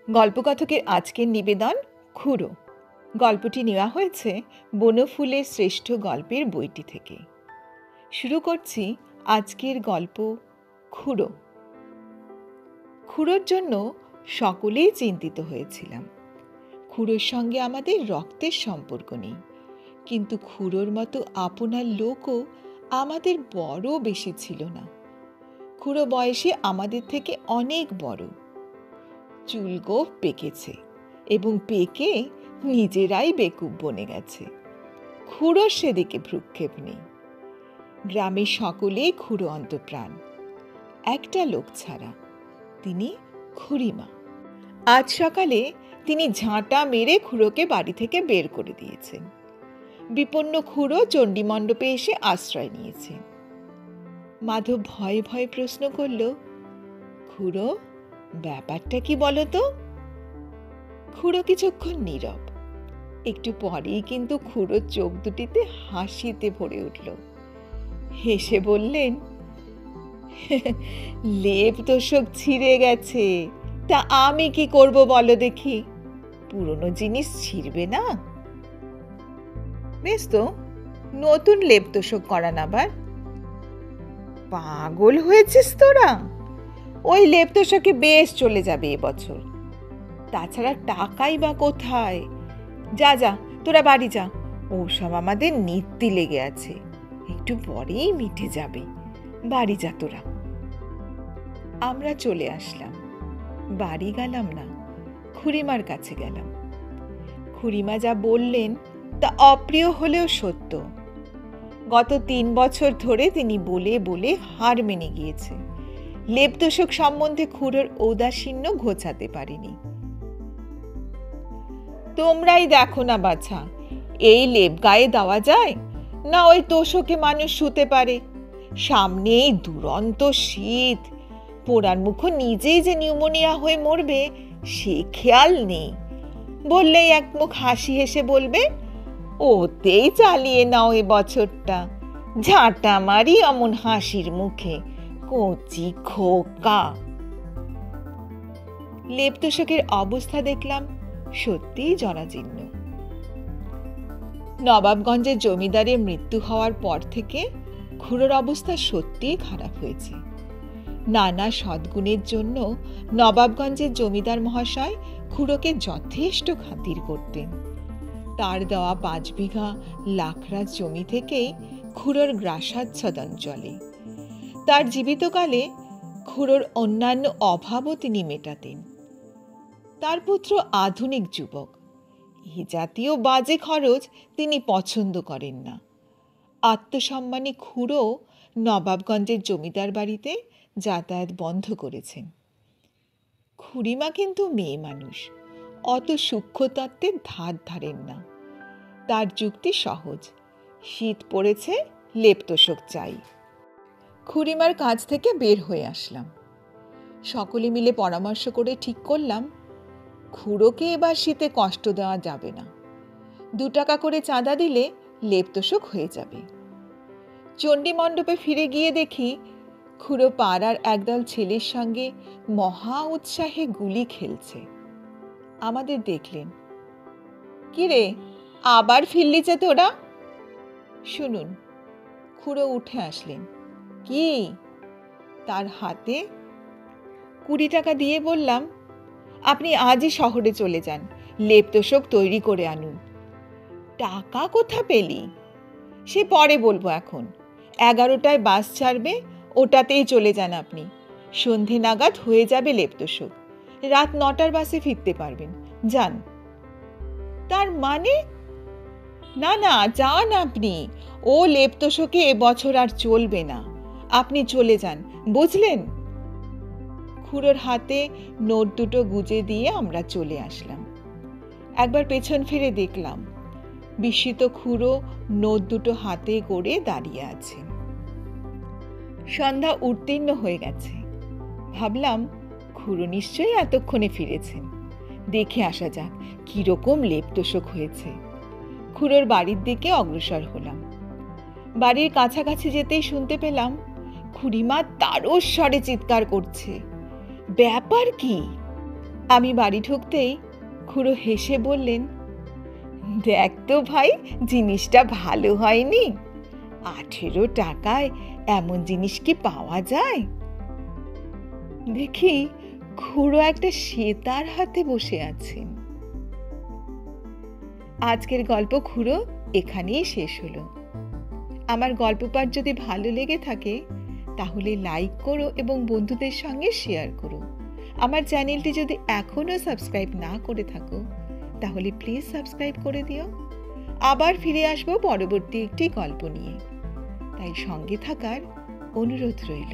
গল্পকথকের আজকের নিবেদন খুড়ো। গল্পটি নেওয়া হয়েছে বনফুলের শ্রেষ্ঠ গল্পের বইটি থেকে। শুরু করছি আজকের গল্প খুড়ো। খুড়োর জন্য সকলেই চিন্তিত হয়েছিলাম। খুড়োর সঙ্গে আমাদের রক্তের সম্পর্ক নেই, কিন্তু খুড়োর মতো আপনার লোকও আমাদের বড় বেশি ছিল না। খুড়ো বয়সে আমাদের থেকে অনেক বড়। চুলগোফ পেকেছে এবং পেকে নিজেরাই বেকুব বনে গেছে। খুড়োর সেদিকে ভ্রুক্ষেপ নেই। গ্রামের সকলেই খুড়ো অন্তঃপ্রাণ, একটা লোক ছাড়া, তিনি খুড়িমা। আজ সকালে তিনি ঝাঁটা মেরে খুড়োকে বাড়ি থেকে বের করে দিয়েছেন। বিপন্ন খুড়ো চণ্ডীমণ্ডপে এসে আশ্রয় নিয়েছেন। মাধব ভয়ে ভয়ে প্রশ্ন করল, খুড়ো, ব্যাপারটা কি বলো তো? খুড়ো কিছুক্ষণ নীরব। একটু পরেই কিন্তু খুড়োর চোখ দুটিতে হাসিতে ভরে উঠল। হেসে বললেন, লেপ তোষক ছিঁড়ে গেছে, তা আমি কি করব বলো দেখি? পুরনো জিনিস ছিঁড়বে না? বেশ তো, নতুন লেপ তোষক করান আবার। পাগল হয়েছিস তোরা? ওই লেপ তোষকে বেশ চলে যাবে এবছর। তাছাড়া টাকাই বা কোথায়? যা যা, তোরা বাড়ি যা, ওসব আমাদের নিত্যি লেগে আছে, একটু পরেই মিটে যাবে। বাড়ি যা তোরা। আমরা চলে আসলাম। বাড়ি গেলাম না, খুড়িমার কাছে গেলাম। খুড়িমা যা বললেন তা অপ্রিয় হলেও সত্য। গত 3 বছর ধরে তিনি বলে বলে হার মেনে গিয়েছে। লেপ তোষক সম্বন্ধে খুড়োর ঔদাসীন্য ঘোচাতে পারেনি। তোমরাই দেখো না বাছা, এই লেপ গায়ে দেওয়া যায় না? ওই তোষকে মানুষ শুতে পারে? সামনেই দুরন্ত শীত, পোড়ার মুখ নিজেই যে নিউমোনিয়া হয়ে মরবে সে খেয়াল নেই। বললেই এক মুখ হাসি হেসে বলবে, ওতেই চালিয়ে নাও এ বছরটা। ঝাঁটা মারি অমন হাসির মুখে, কচি খোকা। লেপ তোষকের অবস্থা দেখলাম সত্যিই জরাজীর্ণ। নবাবগঞ্জের জমিদারের মৃত্যু হওয়ার পর থেকে খুড়োর অবস্থা সত্যিই খারাপ হয়েছে। নানা সদ্গুণের জন্য নবাবগঞ্জের জমিদার মহাশয় খুড়োকে যথেষ্ট খাতির করতেন। তার দেওয়া 5 বিঘা লাখরাজ জমি থেকেই খুড়োর গ্রাসাচ্ছাদন চলে। তার জীবিতকালে খুড়োর অন্যান্য অভাবও তিনি মেটাতেন। তার পুত্র আধুনিক যুবক, এই জাতীয় বাজে খরচ তিনি পছন্দ করেন না। আত্মসম্মানী খুড়ো নবাবগঞ্জের জমিদার বাড়িতে যাতায়াত বন্ধ করেছেন। খুড়িমা কিন্তু মেয়ে মানুষ, অত সূক্ষ্ম তত্ত্বের ধার ধারেন না। তার যুক্তি সহজ, শীত পড়েছে, লেপ তোষক চাই। খুড়িমার কাছ থেকে বের হয়ে আসলাম। সকলে মিলে পরামর্শ করে ঠিক করলাম, খুড়োকে এবার শীতে কষ্ট দেওয়া যাবে না। 2 টাকা করে চাঁদা দিলে লেপ তোষক হয়ে যাবে। চণ্ডীমণ্ডপে ফিরে গিয়ে দেখি খুড়ো পাড়ার একদল ছেলের সঙ্গে মহা উৎসাহে গুলি খেলছে। আমাদের দেখলেন। কিরে, আবার ফিরলিছে তোরা? শুনুন। খুড়ো উঠে আসলেন। কি? তার হাতে 20 টাকা দিয়ে বললাম, আপনি আজই শহরে চলে যান, লেপ তোষক তৈরি করে আনুন। টাকা কোথা পেলি? সে পরে বলবো, এখন 11টায় বাস ছাড়বে, ওটাতেই চলে যান আপনি। সন্ধে নাগাদ হয়ে যাবে লেপ তোষক, রাত 9টার বাসে ফিরতে পারবেন। যান। তার মানে? না না, যান আপনি, ও লেপ তোষকে এবছর আর চলবে না, আপনি চলে যান, বুঝলেন? খুড়োর হাতে নোট দুটো গুজে দিয়ে আমরা চলে আসলাম। একবার পেছন ফিরে দেখলাম, বিস্মিত খুড়ো নোট দুটো হাতে করে দাঁড়িয়ে আছে। সন্ধ্যা উত্তীর্ণ হয়ে গেছে। ভাবলাম, খুড়ো নিশ্চয়ই এতক্ষণে ফিরেছেন, দেখে আসা যাক কিরকম লেপ তোষক হয়েছে। খুড়োর বাড়ির দিকে অগ্রসর হলাম। বাড়ির কাছাকাছি যেতেই শুনতে পেলাম খুড়িমা তারস্বরে চিৎকার করছে। ব্যাপার কি? আমি বাড়ি ঢুকতেই খুড়ো হেসে বললেন, দেখ তো ভাই, জিনিসটা ভালো হয়নি? 18 টাকায় এমন জিনিস কি পাওয়া যায়? দেখি খুড়ো একটা সেতার হাতে বসে আছেন। আজকের গল্প খুড়ো এখানেই শেষ হলো। আমার গল্প পাঠ যদি ভালো লেগে থাকে তাহলে লাইক করো এবং বন্ধুদের সঙ্গে শেয়ার করো। আমার চ্যানেলটি যদি এখনো সাবস্ক্রাইব না করে থাকো তাহলে প্লিজ সাবস্ক্রাইব করে দিও। আবার ফিরে আসবো পরবর্তী একটি গল্প নিয়ে, তাই সঙ্গে থাকার অনুরোধ রইল।